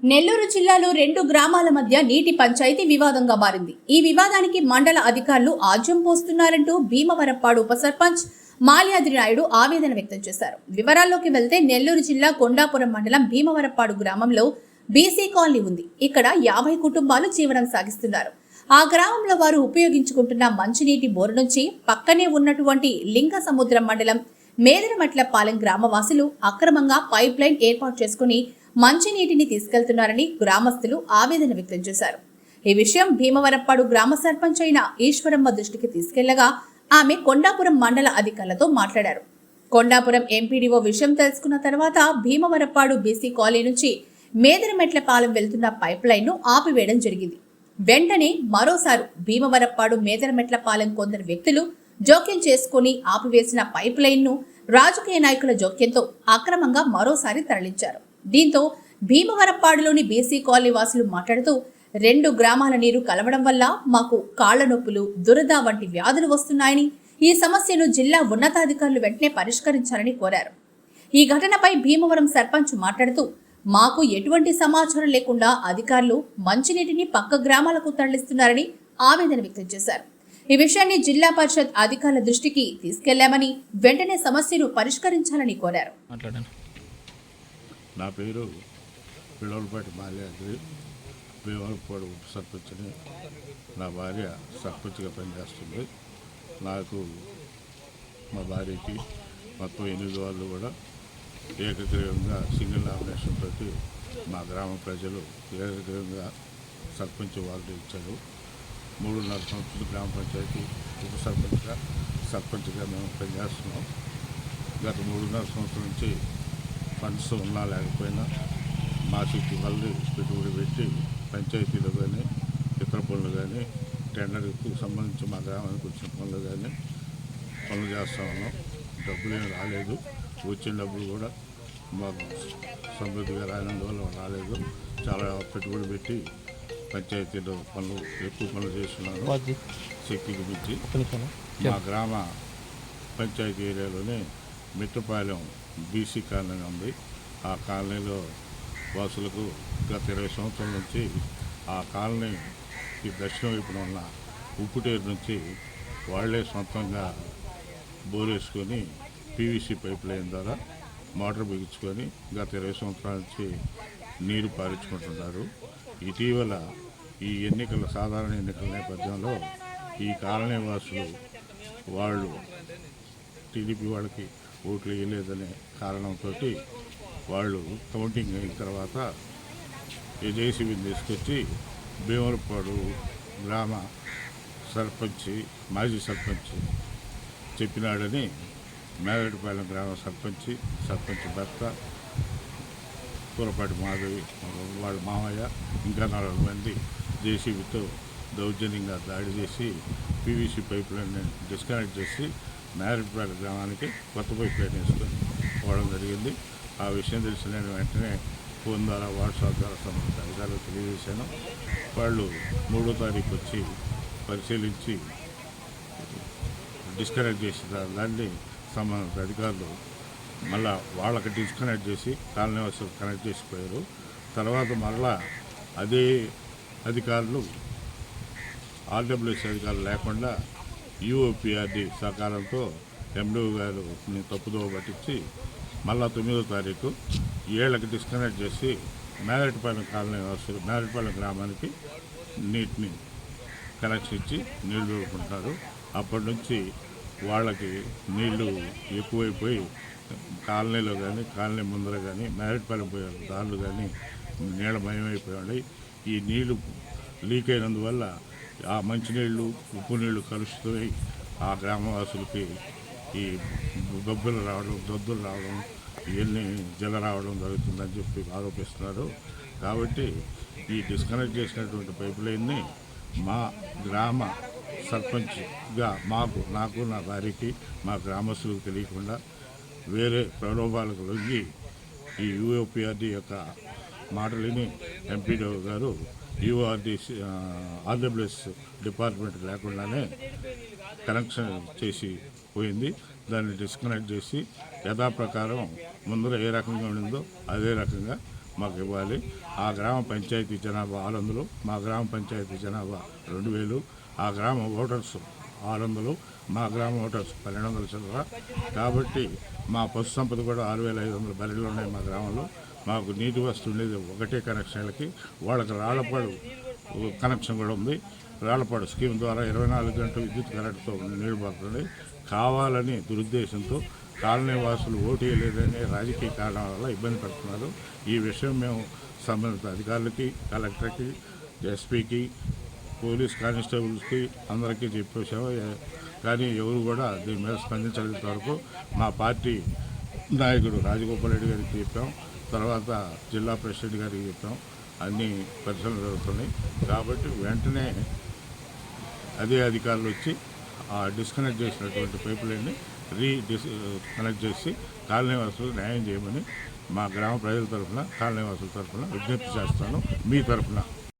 నెల్లూరు జిల్లాలో 2 గ్రామాల మధ్య నీటి పంచాయతీ వివాదంగా మారింది. ఈ వివాదానికి మండల అధికారులు ఆజ్యం పోస్తున్నారంటూ భీమవరప్పాడు ఉప సర్పంచ్ మాల్యాద్రి నాయుడు ఆవేదన వ్యక్తం చేశారు. వివరాల్లోకి వెళ్తే నెల్లూరు జిల్లా కొండాపురం మండలం భీమవరప్పాడు గ్రామంలో బీసీ కాలనీ ఉంది. ఇక్కడ 50 కుటుంబాలు జీవనం సాగిస్తున్నారు. ఆ గ్రామంలో వారు ఉపయోగించుకుంటున్న మంచినీటి బోరు నుంచి పక్కనే ఉన్నటువంటి లింగ సముద్రం మండలం మేదరమట్లపాలెం గ్రామవాసులు అక్రమంగా పైప్ లైన్ ఏర్పాటు చేసుకుని మంచినీటిని తీసుకెళ్తున్నారని గ్రామస్తులు ఆవేదన వ్యక్తం చేశారు. ఈ విషయం భీమవరప్పాడు గ్రామ సర్పంచ్ అయిన ఈశ్వరమ్మ దృష్టికి తీసుకెళ్లగా ఆమె కొండాపురం మండల అధికారులతో మాట్లాడారు. కొండాపురం ఎంపీడీఓ విషయం తెలుసుకున్న తర్వాత భీమవరప్పాడు బీసీ కాలనీ నుంచి మేదరమెట్లపాలెం వెళ్తున్న పైప్ లైన్ ను ఆపివేయడం జరిగింది. వెంటనే మరోసారి భీమవరప్పాడు మేదరమెట్లపాలెం కొందరు వ్యక్తులు జోక్యం చేసుకుని ఆపివేసిన పైప్ లైన్ ను రాజకీయ నాయకుల జోక్యంతో అక్రమంగా మరోసారి తరలించారు. దీంతో భీమవరప్పాడులోని బీసీ కాలనీ వాసులు మాట్లాడుతూ 2 గ్రామాల నీరు కలవడం వల్ల మాకు కాళ్ల నొప్పులు, దురద వంటి వ్యాధులు వస్తున్నాయని, ఈ సమస్యను జిల్లా ఉన్నతాధికారులు వెంటనే పరిష్కరించాలని కోరారు. ఈ ఘటనపై భీమవరం సర్పంచ్ మాట్లాడుతూ మాకు ఎటువంటి సమాచారం లేకుండా అధికారులు మంచినీటిని పక్క గ్రామాలకు తరలిస్తున్నారని ఆవేదన వ్యక్తం చేశారు. ఈ విషయాన్ని జిల్లా పరిషత్ అధికారుల దృష్టికి తీసుకెళ్లామని వెంటనే సమస్యను పరిష్కరించాలని కోరారు. నా పేరు పిల్లలపాటి మాల్యాద్రి, భీమవరప్పాడు ఉప సర్పంచ్ని. నా భార్య సర్పంచ్గా పనిచేస్తుంది. నాకు మా భార్యకి మొత్తం 8 వాళ్ళు కూడా ఏకగ్రీవంగా సింగిల్ నామినేషన్ తోటి మా గ్రామ ప్రజలు ఏకగ్రీవంగా సర్పంచ్ వాళ్ళు ఇచ్చారు. 3.5 సంవత్సరాలు గ్రామ పంచాయతీ ఉప సర్పంచ్గా మేము పనిచేస్తున్నాం. గత 3.5 సంవత్సరాల నుంచి ఫండ్స్ ఉన్నా లేకపోయినా మా సిటీ వాళ్ళు పెట్టుబడి పెట్టి పంచాయతీలో కానీ ఇతర పనులు కానీ టెండర్కి సంబంధించి మా గ్రామానికి వచ్చిన పనులు కానీ పనులు చేస్తూ ఉన్నాం. డబ్బులు ఏమి రాలేదు. వచ్చిన డబ్బులు కూడా మాకు సమృద్ధిగా రానందువల్ల రాలేదు. చాలా పెట్టుబడి పెట్టి పంచాయతీలో పనులు ఎక్కువ పనులు చేస్తున్నాను. శక్తికి మించి మా గ్రామ పంచాయతీ ఏరియాలోనే మిట్టపాలెం బీసీ కాలనీ ఉంది. ఆ కాలనీలో వాసులకు గత 20 సంవత్సరాల నుంచి ఆ కాలనీకి దక్షిణ వైపున ఉన్న ఉప్పుటేరు నుంచి వాళ్లే సొంతంగా బోరేసుకొని పీవీసీ పైప్ లైన్ ద్వారా మోటార్ బిగించుకొని గత 20 సంవత్సరాల నుంచి నీరు పారించుకుంటున్నారు. ఇటీవల ఈ సాధారణ ఎన్నికల నేపథ్యంలో ఈ కాలనీ వాసులు వాళ్ళు టీడీపీ వాళ్ళకి ఓట్లు వేయలేదనే కారణంతో వాళ్ళు కౌంటింగ్ అయిన తర్వాత జేసీబీని తీసుకొచ్చి భీమవరప్పాడు గ్రామ సర్పంచ్, మాజీ సర్పంచ్ చెప్పినాడని మేదరపాలెం గ్రామ సర్పంచ్ భర్త కూరపాటి మాధవి, వాళ్ళ మామయ్య, ఇంకా 4 మంది జేసీబీతో దౌర్జన్యంగా దాడి చేసి పీవీసీ పైప్ లైన్ డిస్కనెక్ట్ చేసి మేదరపాలెం గ్రామానికి కొత్త పైప్ లైన్ వేసుకొని పోవడం జరిగింది. ఆ విషయం తెలిసి నేను వెంటనే ఫోన్ ద్వారా, వాట్సాప్ ద్వారా సంబంధిత అధికారులు తెలియజేశాను. వాళ్ళు 3వ తారీఖు వచ్చి పరిశీలించి డిస్కనెక్ట్ చేసిన దాన్ని సంబంధిత అధికారులు మళ్ళా వాళ్ళకి డిస్కనెక్ట్ చేసి కాలనీ వాసులు కనెక్ట్ చేసిపోయారు. తర్వాత మళ్ళా అదే అధికారులు ఆర్డబ్ల్యూఎస్ అధికారులు లేకుండా యూఓపీఆర్డీ సహకారంతో ఎండీఓ గారు తప్పుదోవ పట్టించి మళ్ళా 9వ తారీఖు ఏళ్ళకి డిస్కనెక్ట్ చేసి మేదరపాలెం కాలనీ వాసులు మేదరపాలెం గ్రామానికి నీటిని కనెక్షన్ ఇచ్చి నీళ్లు దొరుకుంటారు. అప్పటి నుంచి వాళ్ళకి నీళ్లు ఎక్కువైపోయి కాలనీలో కానీ కాలనీ ముందర కానీ మేదరపాలెం పోయే దారులు కానీ నీళ్ళమయమైపోయాయి. ఈ నీళ్లు లీక్ అయినందువల్ల ఆ మంచినీళ్ళు, ఉప్పు నీళ్లు కలుషితమై ఆ గ్రామవాసులకి ఈ దద్దులు రావడం ఇవన్నీ జల రావడం జరుగుతుందని చెప్పి ఆరోపిస్తున్నారు. కాబట్టి ఈ డిస్కనెక్ట్ చేసినటువంటి పైప్ లైన్ని మా గ్రామ సర్పంచ్గా నాకు నా భార్యకి మా గ్రామస్తులకు తెలియకుండా వేరే ప్రలోభాలకు లొంగి ఈ యూఓపీఆర్డీ యొక్క మాటలని ఎంపీడీఓ గారు ఆర్డబ్ల్యూఎస్ డిపార్ట్మెంట్ లేకుండానే కనెక్షన్ చేసి పోయింది. దాన్ని డిస్కనెక్ట్ చేసి యథాప్రకారం ముందర ఏ రకంగా ఉండిందో అదే రకంగా మాకు ఇవ్వాలి. ఆ గ్రామ పంచాయతీ జనాభా 600, మా గ్రామ పంచాయతీ జనాభా 2000, ఆ గ్రామ ఓటర్స్ 600, మా గ్రామ ఓటర్స్ 1200 చిల్లర. కాబట్టి మా పశు సంపద కూడా 6500 బర్రెలు ఉన్నాయి మా గ్రామంలో. మాకు నీటి వస్తు ఉండేది ఒకటే కనెక్షన్లకి, వాళ్ళకి రాళ్లపాడు కనెక్షన్ కూడా ఉంది. రాళ్లపాడు స్కీమ్ ద్వారా 24 గంటలు విద్యుత్ కరెంటుతో నీళ్లు పడుతుంది. కావాలని దురుద్దేశంతో కాలనీ వాసులు ఓటు వేయలేదనే రాజకీయ కారణాల వల్ల ఇబ్బంది పడుతున్నారు. ఈ విషయం మేము సంబంధిత అధికారులకి, కలెక్టర్కి, ఎస్పీకి, పోలీస్ కానిస్టేబుల్స్కి అందరికీ చెప్పేసాము. కానీ ఎవరు కూడా దీని మీద స్పందించలేనంత వరకు మా పార్టీ నాయకుడు రాజగోపాల్ రెడ్డి గారికి చెప్పాం, తర్వాత జిల్లా ప్రెసిడెంట్ గారికి చెప్పాం. అన్ని పరిశీలన జరుగుతున్నాయి. కాబట్టి వెంటనే అదే అధికారులు వచ్చి ఆ డిస్కనెక్ట్ చేసినటువంటి పైప్ లైన్ని కనెక్ట్ చేసి కాలనీ వాసులకు న్యాయం చేయమని మా గ్రామ ప్రజల తరఫున, కాలనీ వాసుల తరఫున విజ్ఞప్తి చేస్తాను, మీ తరఫున.